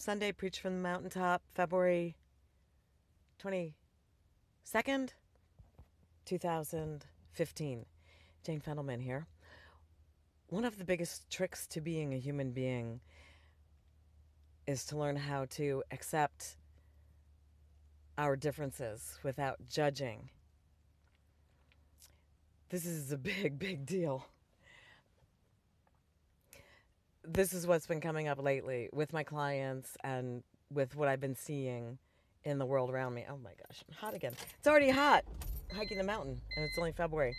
Sunday, Preach from the Mountaintop, February 22nd, 2015. Jane Fendelman here. One of the biggest tricks to being a human being is to learn how to accept our differences without judging. This is a big, big deal. This is what's been coming up lately with my clients and with what I've been seeing in the world around me. Oh my gosh, I'm hot again. It's already hot hiking the mountain, and it's only February.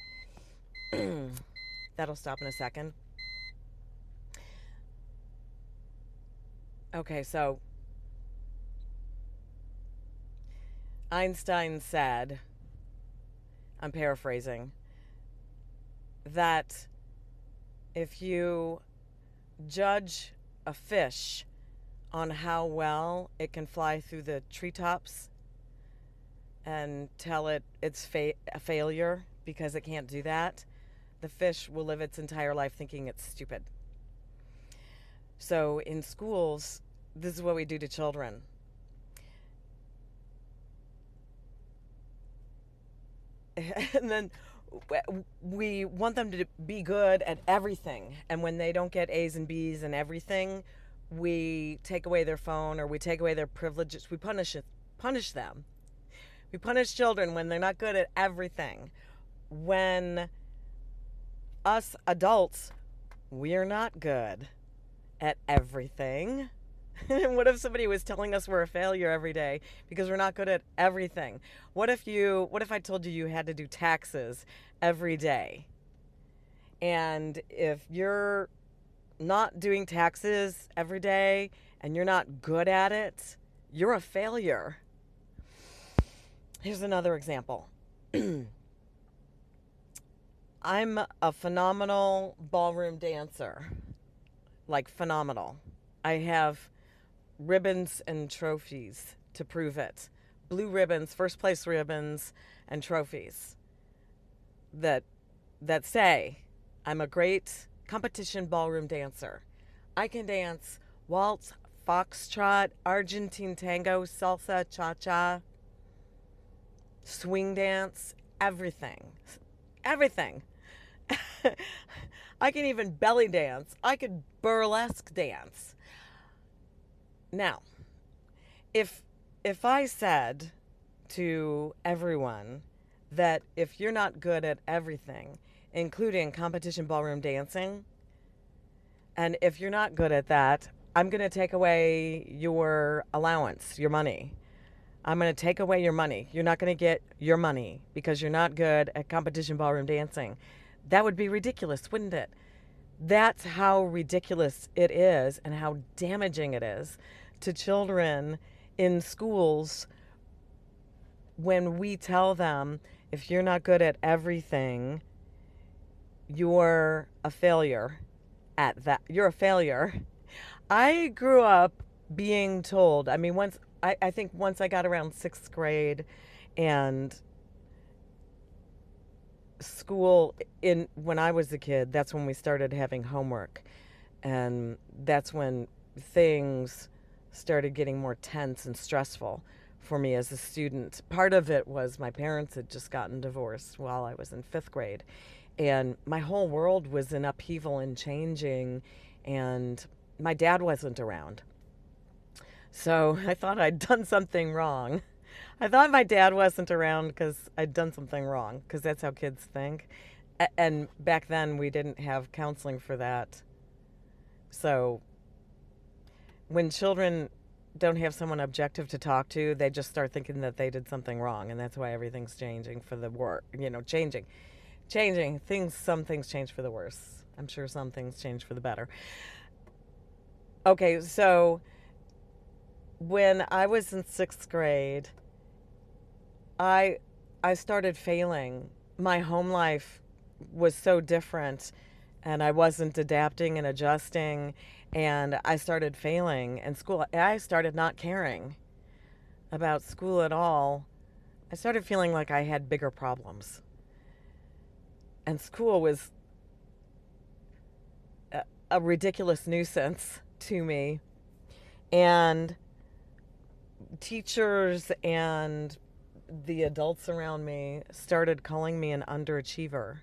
That'll stop in a second. Okay, so Einstein said, I'm paraphrasing, that if you judge a fish on how well it can fly through the treetops and tell it it's a failure because it can't do that, the fish will live its entire life thinking it's stupid. So in schools, this is what we do to children. And then we want them to be good at everything. And when they don't get A's and B's and everything, we take away their phone or we take away their privileges. We punish them. We punish children when they're not good at everything. When us adults, we're not good at everything. What if somebody was telling us we're a failure every day because we're not good at everything? What if I told you had to do taxes every day? And if you're not doing taxes every day and you're not good at it, you're a failure. Here's another example. I'm a phenomenal ballroom dancer. Like phenomenal. I have ribbons and trophies to prove it. Blue ribbons, first place ribbons, and trophies that say I'm a great competition ballroom dancer. I can dance waltz, Foxtrot, Argentine Tango, Salsa Cha Cha, swing dance, everything. Everything. I can even belly dance. I could burlesque dance. Now, if I said to everyone that if you're not good at everything, including competition ballroom dancing, and if you're not good at that, I'm going to take away your allowance, your money. I'm going to take away your money. You're not going to get your money because you're not good at competition ballroom dancing. That would be ridiculous, wouldn't it? That's how ridiculous it is and how damaging it is to children in schools when we tell them, if you're not good at everything, you're a failure at that. You're a failure. I grew up being told, I think once I got around 6th grade and school, when I was a kid, that's when we started having homework, and that's when things started getting more tense and stressful for me as a student. Part of it was my parents had just gotten divorced while I was in 5th grade, and my whole world was in upheaval and changing, and my dad wasn't around. So I thought I'd done something wrong. I thought my dad wasn't around because I'd done something wrong, because that's how kids think. And back then we didn't have counseling for that. So when children don't have someone objective to talk to, they just start thinking that they did something wrong, and that's why everything's changing for the worse. Changing things. Some things change for the worse. I'm sure some things change for the better. Okay, so when I was in 6th grade, I started failing. My home life was so different, and I wasn't adapting and adjusting, and I started failing in school. I started not caring about school at all. I started feeling like I had bigger problems. And school was a ridiculous nuisance to me. And teachers and the adults around me started calling me an underachiever.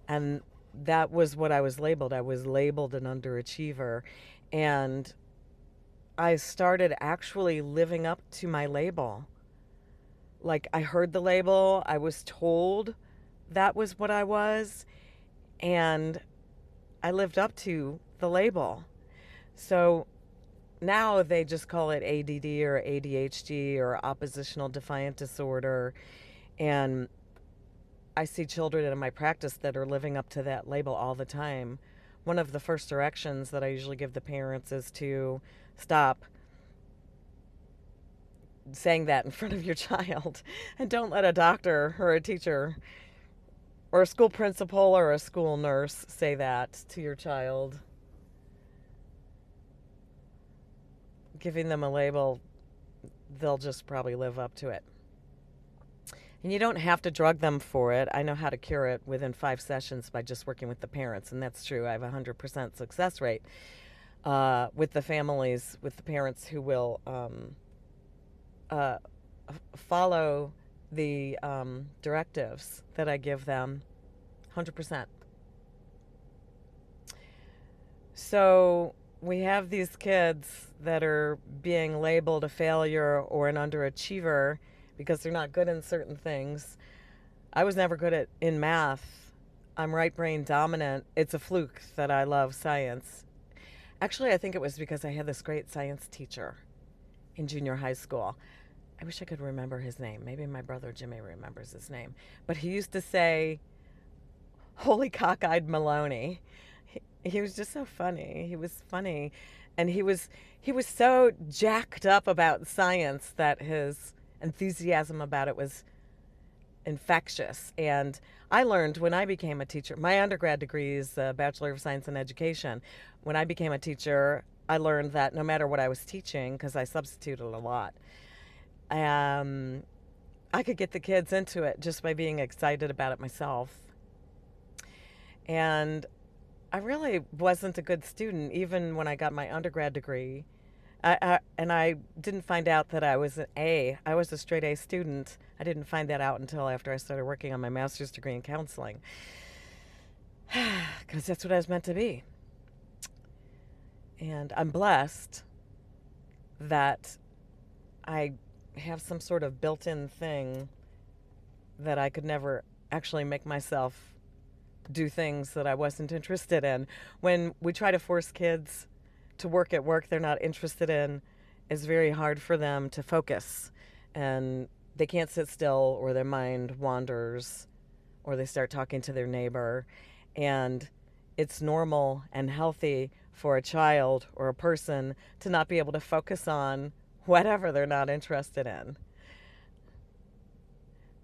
And that was what I was labeled. I was labeled an underachiever. And I started actually living up to my label. Like, I heard the label, I was told that was what I was, and I lived up to the label. So now they just call it ADD or ADHD or oppositional defiant disorder. And I see children in my practice that are living up to that label all the time. One of the first directions that I usually give the parents is to stop saying that in front of your child, and don't let a doctor or a teacher or a school principal or a school nurse say that to your child. Giving them a label, they'll just probably live up to it. And you don't have to drug them for it. I know how to cure it within 5 sessions by just working with the parents, and that's true. I have a 100% success rate with the families, with the parents who will follow the directives that I give them. 100%. So we have these kids that are being labeled a failure or an underachiever because they're not good in certain things. I was never good in math. I'm right brain dominant. It's a fluke that I love science. Actually, I think it was because I had this great science teacher in junior high school. I wish I could remember his name. Maybe my brother Jimmy remembers his name. But he used to say, "Holy cockeyed Maloney." He was just so funny. He was funny. And he was so jacked up about science that his enthusiasm about it was infectious. And I learned when I became a teacher, my undergrad degree is a Bachelor of Science in Education. When I became a teacher, I learned that no matter what I was teaching, because I substituted a lot, I could get the kids into it just by being excited about it myself. And I really wasn't a good student, even when I got my undergrad degree. And I didn't find out that I was an A. I was a straight A student. I didn't find that out until after I started working on my master's degree in counseling. Because that's what I was meant to be. And I'm blessed that I have some sort of built-in thing that I could never actually make myself do things that I wasn't interested in. When we try to force kids to work at work they're not interested in, it's very hard for them to focus. And they can't sit still, or their mind wanders, or they start talking to their neighbor. And it's normal and healthy for a child or a person to not be able to focus on whatever they're not interested in.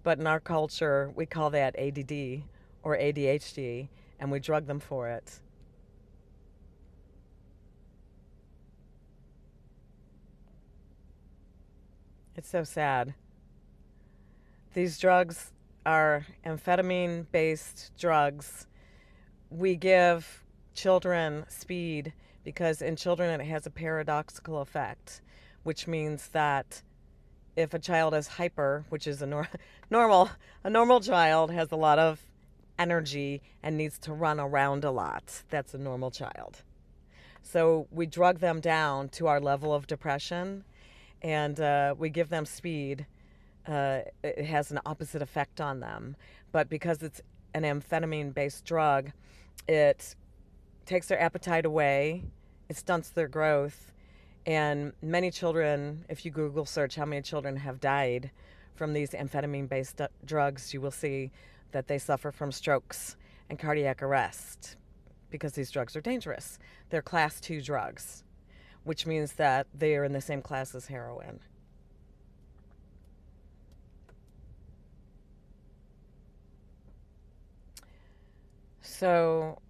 But in our culture, we call that ADD or ADHD, and we drug them for it. It's so sad. These drugs are amphetamine-based drugs. We give children speed because in children it has a paradoxical effect, which means that if a child is hyper, which is a normal child has a lot of energy and needs to run around a lot. That's a normal child. So we drug them down to our level of depression, and we give them speed. It has an opposite effect on them. But because it's an amphetamine-based drug, it takes their appetite away, it stunts their growth, and many children, if you Google search how many children have died from these amphetamine-based drugs, you will see that they suffer from strokes and cardiac arrest because these drugs are dangerous. They're class 2 drugs, which means that they are in the same class as heroin. So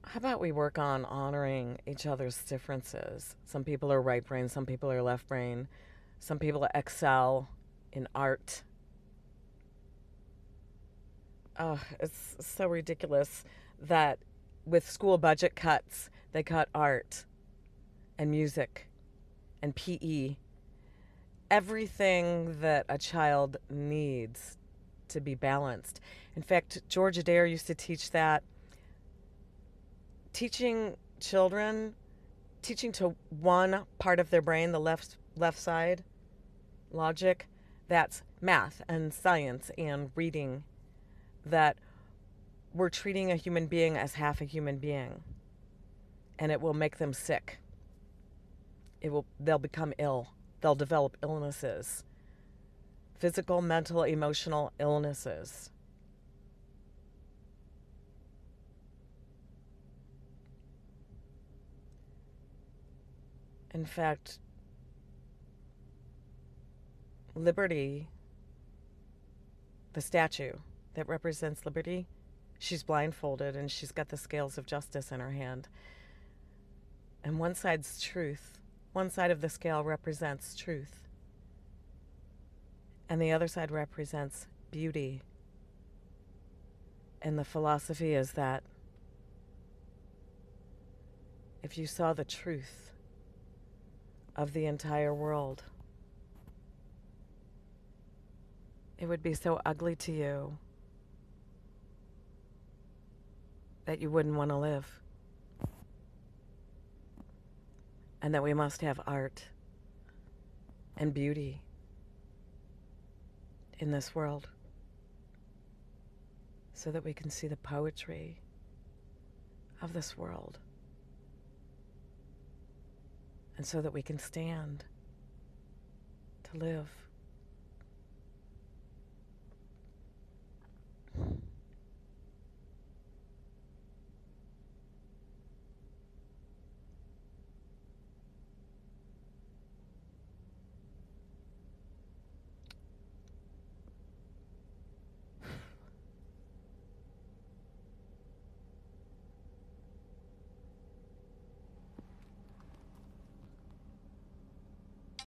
how about we work on honoring each other's differences? Some people are right brain, some people are left brain, some people excel in art. Oh, it's so ridiculous that with school budget cuts, they cut art and music and PE, everything that a child needs to be balanced. In fact, George Adair used to teach that teaching children, teaching to one part of their brain, the left side, logic, that's math and science and reading, that we're treating a human being as half a human being, and it will make them sick. They'll become ill. They'll develop illnesses, physical, mental, emotional illnesses. In fact, Liberty, the statue that represents Liberty, she's blindfolded and she's got the scales of justice in her hand. And one side's truth. One side of the scale represents truth. And the other side represents beauty. And the philosophy is that if you saw the truth of the entire world, it would be so ugly to you that you wouldn't want to live. And that we must have art and beauty in this world so that we can see the poetry of this world, and so that we can stand to live.